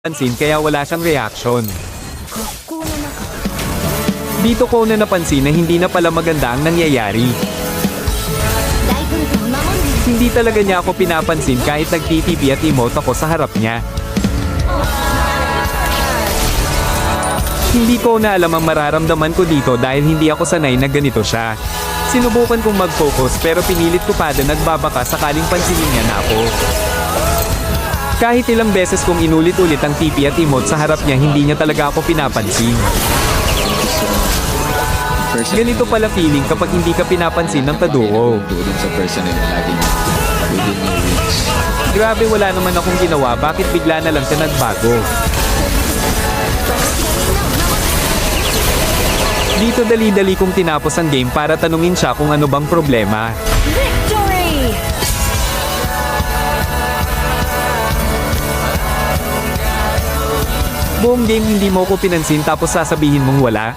pansin kaya wala siyang reaction. Dito ko na napansin na hindi na pala maganda ang nangyayari. Hindi talaga niya ako pinapansin kahit nag-TTP at emote ako sa harap niya. Hindi ko na alam ang mararamdaman ko dito dahil hindi ako sanay na ganito siya. Sinubukan kong mag-focus pero pinilit ko pa din nagbabaka sakaling pansinin niya na ako. Kahit ilang beses kong inulit-ulit ang TP at emote sa harap niya, hindi niya talaga ako pinapansin. Ganito pala feeling kapag hindi ka pinapansin ng kaduo. Grabe, wala naman akong ginawa, bakit bigla na lang siya nagbago? Dito dali-dali kong tinapos ang game para tanungin siya kung ano bang problema. Victory! Buong game hindi mo ko pinansin tapos sasabihin mong wala?